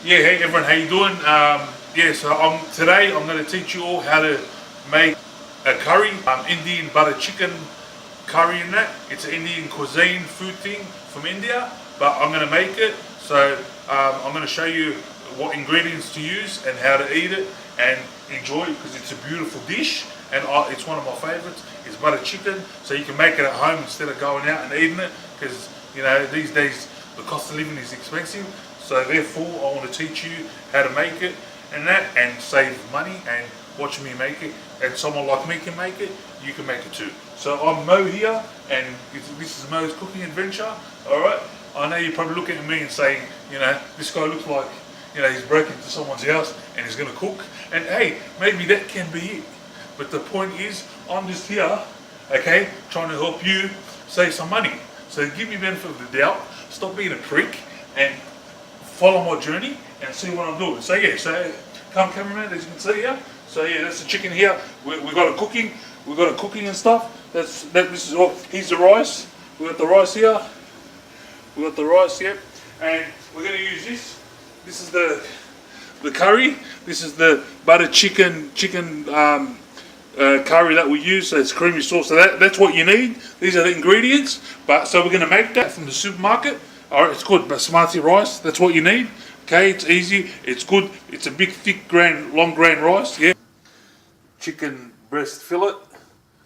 Yeah, hey everyone, how you doing? Today I'm going to teach you all how to make a curry, Indian butter chicken curry in that. It's an Indian cuisine food thing from India, but I'm going to make it. I'm going to show you what ingredients to use and how to eat it and enjoy it because it's a beautiful dish and it's one of my favorites. It's butter chicken, so you can make it at home instead of going out and eating it because these days the cost of living is expensive. So therefore, I want to teach you how to make it and save money and watch me make it. And someone like me can make it, you can make it too. So I'm Mo here, and this is Mo's cooking adventure. All right. I know you're probably looking at me and saying, this guy looks like, he's broken into someone's house and he's going to cook. And hey, maybe that can be it. But the point is, I'm just here, okay, trying to help you save some money. So give me the benefit of the doubt. Stop being a prick and follow my journey and see what I'm doing. So come cameraman, as you can see here. So that's the chicken here. We got it cooking. We got it cooking and stuff. This is all. Here's the rice. We got the rice here. We got the rice here, and we're gonna use this. This is the curry. This is the butter chicken curry that we use. So it's creamy sauce. So that's what you need. These are the ingredients. So we're gonna make that from the supermarket. Alright, it's called Basmati rice. That's what you need. Okay, it's easy. It's good. It's a big, thick grain, long grain rice. Yeah. Chicken breast fillet,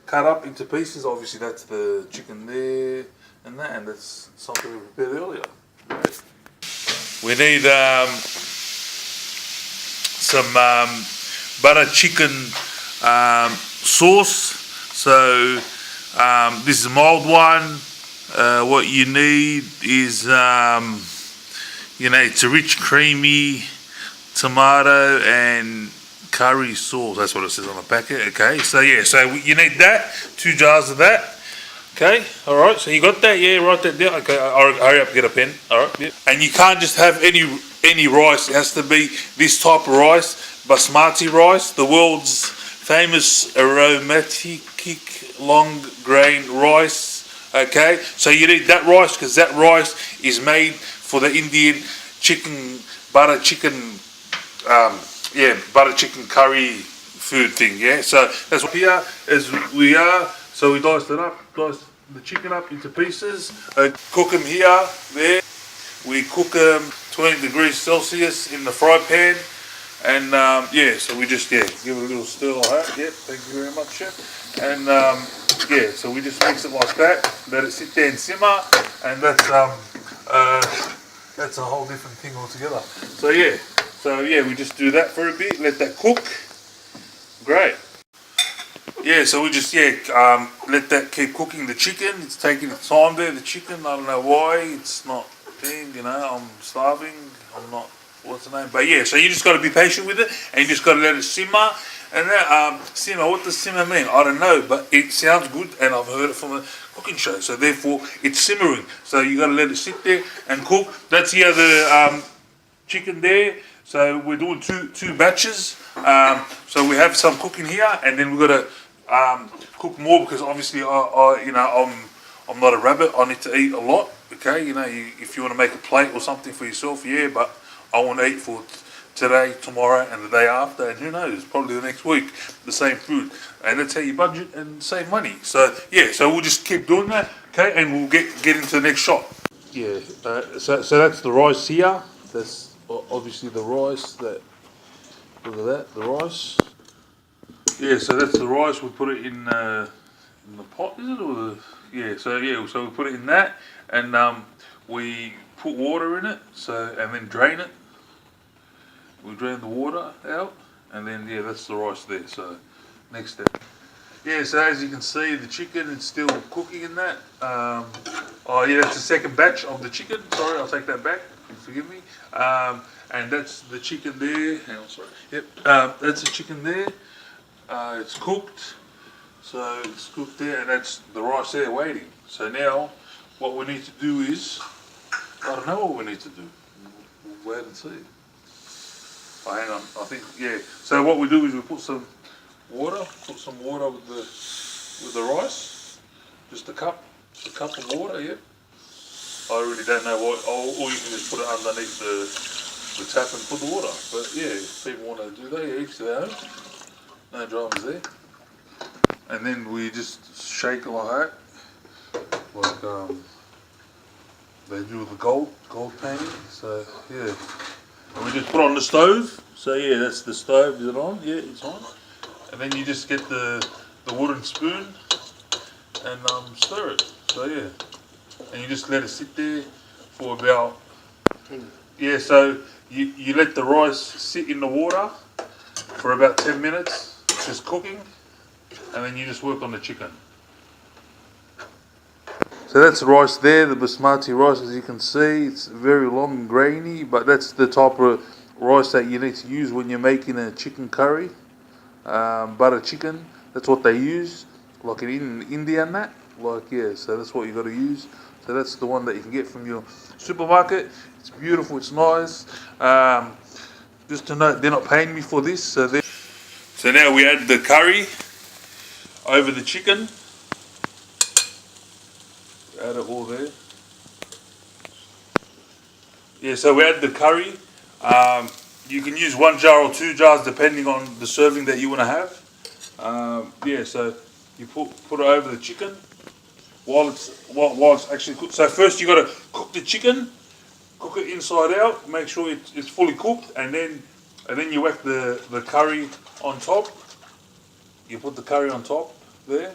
cut up into pieces. Obviously, that's the chicken there, and that's something we prepared earlier. Right. We need some butter chicken sauce. So this is a mild one. What you need is, it's a rich, creamy tomato and curry sauce. That's what it says on the packet. Okay, so you need that. 2 jars of that. Okay, all right. So you got that? Yeah, write that down. Okay, hurry up, get a pen. All right. Yeah. And you can't just have any rice. It has to be this type of rice, Basmati rice, the world's famous aromatic long grain rice. Okay, so you need that rice because that rice is made for the Indian butter chicken curry food thing. Yeah, so that's what here as we are. So we diced the chicken up into pieces. Cook them here, there. We cook them 20 degrees Celsius in the fry pan. And so we just give it a little stir like that. Yep, thank you very much, chef. And so we just mix it like that. Let it sit there and simmer, and that's a whole different thing altogether. So we just do that for a bit. Let that cook. Great. Yeah, so we just let that keep cooking the chicken. It's taking its time there. The chicken, I don't know why it's not thing. I'm starving. I'm not. What's the name? But so you just got to be patient with it, and you just got to let it simmer. And that simmer, what does simmer mean? I don't know, but it sounds good, and I've heard it from a cooking show. So therefore, it's simmering. So you got to let it sit there and cook. That's the other chicken there. So we're doing two batches. So we have some cooking here, and then we've got to cook more because obviously I'm not a rabbit. I need to eat a lot. Okay, if you want to make a plate or something for yourself, but I want to eat for today, tomorrow, and the day after, and who knows, probably the next week, the same food. And that's how you budget and save money. So so we'll just keep doing that, okay, and we'll get into the next shot. Yeah, so that's the rice here. That's obviously the rice. Look at that, the rice. Yeah, so that's the rice. We put it in the pot, is it? Or so we put it in that, and we put water in it, and then drain it. We drain the water out, and then that's the rice there. So next step. So as you can see, the chicken is still cooking in that. That's the second batch of the chicken. Sorry, I'll take that back. Forgive me. And that's the chicken there. Hang on, sorry. Yep. That's the chicken there. It's cooked. So it's cooked there, and that's the rice there waiting. So now, what we need to do is, I don't know what we need to do. We'll wait and see. Oh, hang on, I think, So what we do is we put some water with the rice. Just a cup of water, I really don't know what, or you can just put it underneath the tap and put the water. But yeah, if people want to do that, yeah, each to their own. No dramas there. And then we just shake it like that, like they do with the gold painting. So yeah, and we just put on the stove. So yeah, that's the stove. Is it on? Yeah, it's on. And then you just get the wooden spoon and stir it. So yeah, and you just let it sit there for about So you let the rice sit in the water for about 10 minutes, just cooking, and then you just work on the chicken. So that's the rice there, the basmati rice, as you can see. It's very long and grainy, but that's the type of rice that you need to use when you're making a chicken curry. Butter chicken, that's what they use, like in India and that. Like, yeah, so that's what you got to use. So that's the one that you can get from your supermarket. It's beautiful, it's nice. Just to note, they're not paying me for this. So now we add the curry over the chicken. Add it all there. Yeah, so we add the curry. You can use 1 jar or 2 jars depending on the serving that you want to have. So you put it over the chicken while it's actually cooked. So first you got to cook the chicken, cook it inside out, make sure it's fully cooked, and then you whack the curry on top. You put the curry on top there,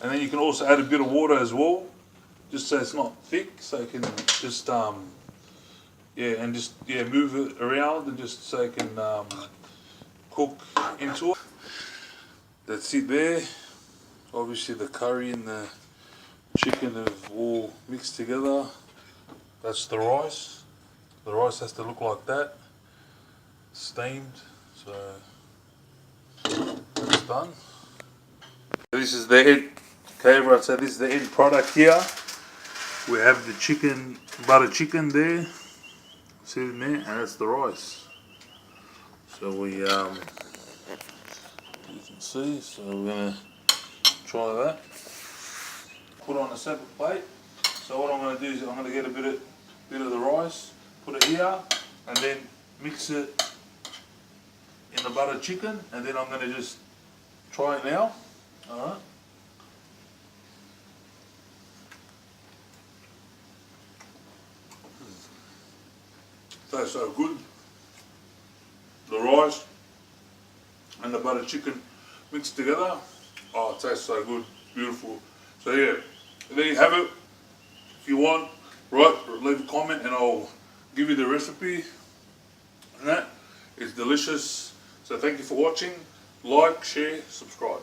and then you can also add a bit of water as well, just so it's not thick, so you can just move it around and just so it can cook into it. That's it there. Obviously the curry and the chicken have all mixed together. That's the rice. The rice has to look like that, steamed. So that's done. This is the end. Okay, everyone. So this is the end product here. We have the chicken, butter chicken there, sitting there, and that's the rice. So we you can see. So we're gonna try that. Put on a separate plate. So what I'm going to do is I'm going to get a bit of the rice, put it here, and then mix it in the butter chicken, and then I'm going to just try it now. All right. Tastes so good. The rice and the butter chicken mixed together. Oh, it tastes so good, beautiful. So yeah, there you have it. If you want, leave a comment and I'll give you the recipe. And that is delicious. So thank you for watching. Like, share, subscribe.